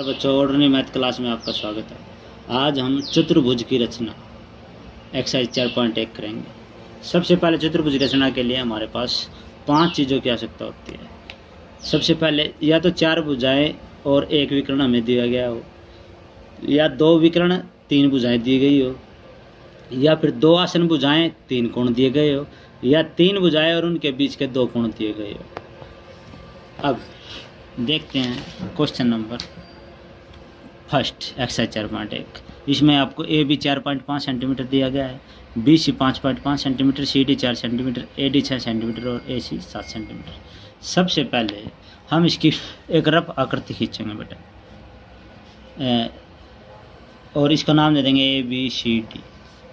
नमस्कार बच्चों, ordinary math class में आपका स्वागत है। आज हम चतुर्भुज की रचना एक्सरसाइज 4.1 करेंगे। सबसे पहले चतुर्भुज रचना के लिए हमारे पास 5 चीज़ों की आवश्यकता होती है। सबसे पहले या तो 4 भुजाएं और 1 विकर्ण हमें दिया गया हो, या 2 विकर्ण 3 भुजाएं दी गई हो, या फिर 2 आसन भुजाएं 3 कोण दिए गए हो, या 3 भुजाएं और उनके बीच के 2 कोण दिए गए हो। अब देखते हैं क्वेश्चन नंबर फर्स्ट एक्सरसाइज 4.1। इसमें आपको ए बी 4.5 सेंटीमीटर दिया गया है, B C 5.5 centimetre, C D 4 centimetre, A D 6 centimetre और ए सी 7 सेंटीमीटर। सबसे पहले हम इसकी एक रफ आकृति खींचेंगे बेटा, और इसका नाम दे देंगे ए बी सी डी।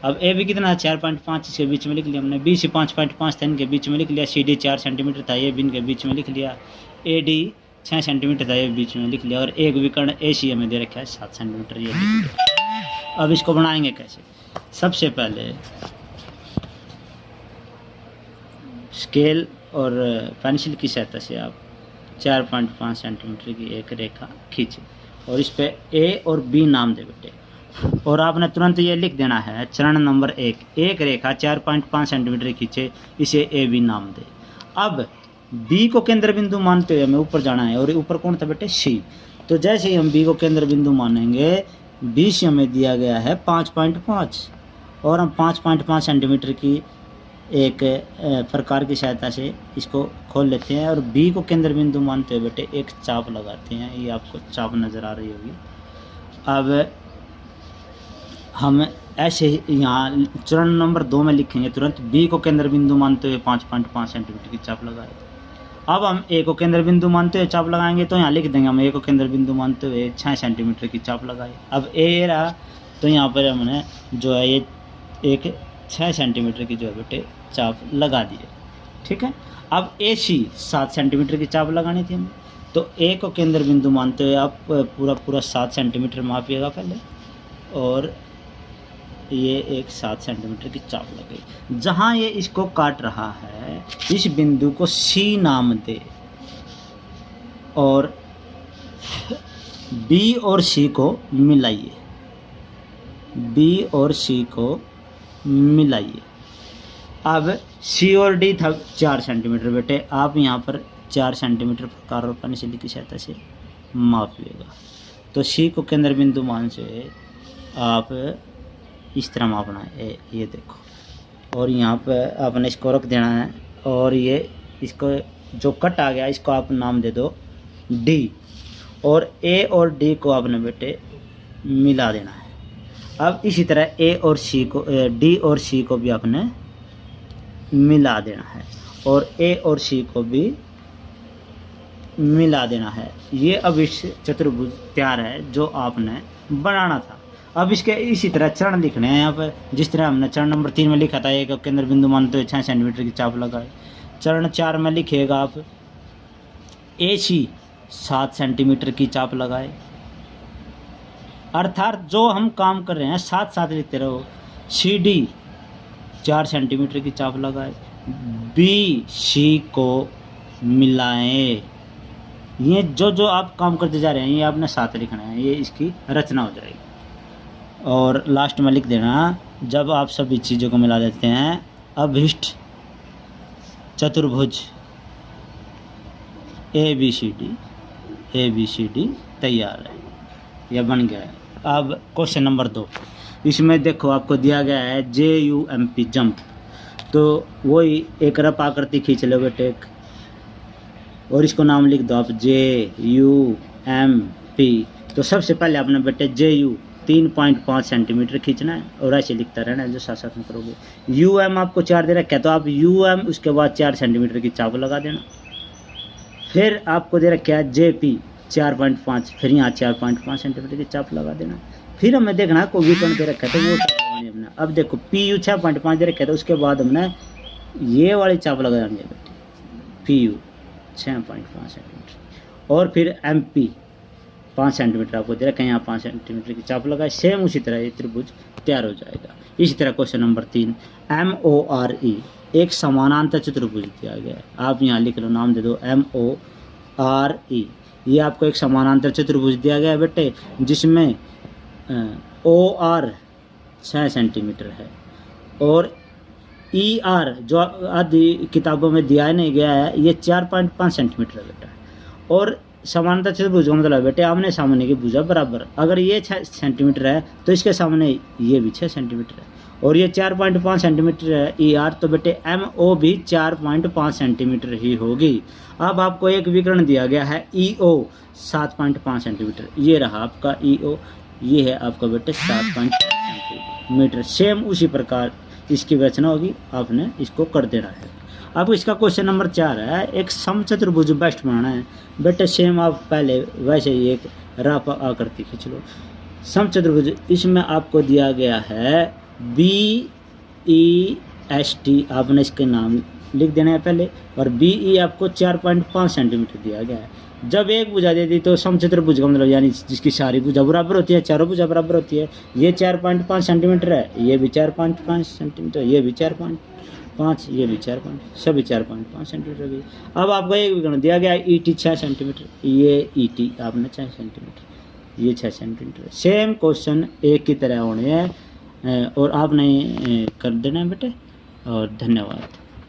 अब ए बी कितना है 4.5, इसके बीच में लिख लिया हमने। बी सी 5.5 था, इनके बीच में लिख लिया। सी डी 4 सेंटीमीटर था, ये भी इनके बीच में लिख लिया। ए डी 6 सेंटीमीटर था, ये बीच में लिख लिया। और एक विकर्ण ए सी हमें दे रखा है 7 सेंटीमीटर, ये लिख लिया। अब इसको बनाएंगे कैसे? सबसे पहले स्केल और पेंसिल की सहायता से आप 4.5 सेंटीमीटर की एक रेखा खींचे और इस पे ए और बी नाम दे बेटे। और आपने तुरंत ये लिख देना है चरण नंबर 1, एक रेखा 4.5 सेंटीमीटर खींचे, इसे ए बी नाम दे। अब बी को केंद्र बिंदु मानते हुए हमें ऊपर जाना है, और ऊपर कौन था बेटे? सी। तो जैसे ही हम बी को केंद्र बिंदु मानेंगे, बी से हमें दिया गया है 5.5, और हम 5.5 सेंटीमीटर की एक प्रकार की सहायता से इसको खोल लेते हैं और बी को केंद्र बिंदु मानते हुए बेटे एक चाप लगाते हैं। ये आपको चाप नज़र आ रही होगी। अब हम ऐसे ही यहाँ चरण नंबर 2 में लिखेंगे तुरंत, बी को केंद्र बिंदु मानते हुए 5.5 सेंटीमीटर की चाप लगाए। अब हम ए को केंद्र बिंदु मानते हुए चाप लगाएंगे, तो यहाँ लिख देंगे हम ए को केंद्र बिंदु मानते हुए 6 सेंटीमीटर की चाप लगाए। अब ए रहा, तो यहाँ पर हमने जो है ये एक 6 सेंटीमीटर की जो है बेटे चाप लगा दी है। ठीक है। अब ए सी 7 सेंटीमीटर की चाप लगानी थी हमें, तो ए को केंद्र बिंदु मानते हुए आप पूरा 7 सेंटीमीटर मापिएगा पहले, और ये एक 7 सेंटीमीटर की चाप लगी। जहाँ ये इसको काट रहा है, इस बिंदु को सी नाम दे, और बी और सी को मिलाइए। बी और सी को मिलाइए। अब सी और डी था 4 सेंटीमीटर बेटे, आप यहाँ पर 4 सेंटीमीटर प्रकार और पेंसिल की सहायता से मापिएगा। तो सी को केंद्र बिंदु मान से आप इस तरह मापना है, ये देखो, और यहाँ पे आपने इसको रख देना है, और ये इसको जो कट आ गया इसको आप नाम दे दो डी, और ए और डी को आपने बेटे मिला देना है। अब इसी तरह ए और सी को, डी और सी को भी आपने मिला देना है, और ए और सी को भी मिला देना है। ये अब इस चतुर्भुज तैयार है जो आपने बनाना था। अब इसके इसी तरह चरण लिखने हैं यहाँ पर, जिस तरह हमने चरण नंबर 3 में लिखा था, एक केंद्र बिंदु मानते हुए 6 सेंटीमीटर की चाप लगाए। चरण 4 में लिखिएगा आप ए सी 7 सेंटीमीटर की चाप लगाए। अर्थात जो हम काम कर रहे हैं 7 लिखते रहो। सी डी 4 सेंटीमीटर की चाप लगाए, बी सी को मिलाएं। ये जो आप काम करते जा रहे हैं ये आपने 7 लिखना है, ये इसकी रचना हो जाएगी। और लास्ट में लिख देना, जब आप सभी चीज़ों को मिला देते हैं, अभिष्ट चतुर्भुज ए बी सी डी तैयार है, यह बन गया है। अब क्वेश्चन नंबर 2, इसमें देखो आपको दिया गया है JUMP जंप, तो वही एक रफ आकृति खींच लो बेटे, और इसको नाम लिख दो आप JUMP। तो सबसे पहले आपने बेटे JU 3.5 सेंटीमीटर खींचना है, और ऐसे लिखता रहना है जो साथ साथ में करोगे। UM आपको 4 दे रखा है, तो आप UM उसके बाद 4 सेंटीमीटर की चाप लगा देना। फिर आपको दे रखा है JP 4.5, फिर यहाँ 4.5 सेंटीमीटर की चाप लगा देना। फिर हमें देखना है कोई विकर्ण दे रखा है, तो वो चाप लगानी है हमने। अब देखो PU 6.5 दे रखा है, तो उसके बाद हमने ये वाली चाप लगा देंगे बेटे, PU 6.5 सेंटीमीटर, और फिर MP 5 सेंटीमीटर आपको दे रखा है, यहाँ 5 सेंटीमीटर की चाप लगाए। सेम उसी तरह ये त्रिभुज तैयार हो जाएगा। इसी तरह क्वेश्चन नंबर 3, MORE एक समानांतर चतुर्भुज दिया गया है। आप यहाँ लिख लो, नाम दे दो MORE। ये आपको एक समानांतर चतुर्भुज दिया गया है बेटे, जिसमें ओ आर 6 सेंटीमीटर है और ई आर जो आदि किताबों में दिया नहीं गया है ये 4.5 सेंटीमीटर है बेटा। और समानांतर चतुर्भुज का मतलब बेटे आमने सामने की भुजा बराबर। अगर ये 6 सेंटीमीटर है तो इसके सामने ये भी 6 सेंटीमीटर है और ये 4.5 सेंटीमीटर है ई आर, तो बेटे एम ओ भी 4.5 सेंटीमीटर ही होगी। अब आपको एक विकर्ण दिया गया है ई ओ 7.5 सेंटीमीटर, ये रहा आपका ई ओ, ये है आपका बेटे 7.5 सेंटीमीटर। सेम उसी प्रकार इसकी रचना होगी, आपने इसको कर देना है। अब इसका क्वेश्चन नंबर 4 है, एक समचतुर्भुज बेस्ट बनाना है बेटे। सेम आप पहले वैसे ही एक रफ आकृति खींच लो। समचतुर्भुज, इसमें आपको दिया गया है BEST, आपने इसके नाम लिख देना है पहले, और BE आपको 4.5 सेंटीमीटर दिया गया है। जब एक भुजा दे दी तो समचतुर्भुज का मतलब यानी जिसकी सारी भुजा बराबर होती है, चारों भुजा बराबर होती है। ये 4.5 सेंटीमीटर है, ये भी 4.5 सेंटीमीटर, ये भी 4.5, ये भी 4.5, सभी 4.5 सेंटीमीटर भी। अब आपको एक विकर्ण दिया गया है ET 6 सेंटीमीटर, ये ET आपने 6 सेंटीमीटर, ये 6 सेंटीमीटर। सेम क्वेश्चन एक की तरह होने हैं और आपने कर देना है बेटे। और धन्यवाद।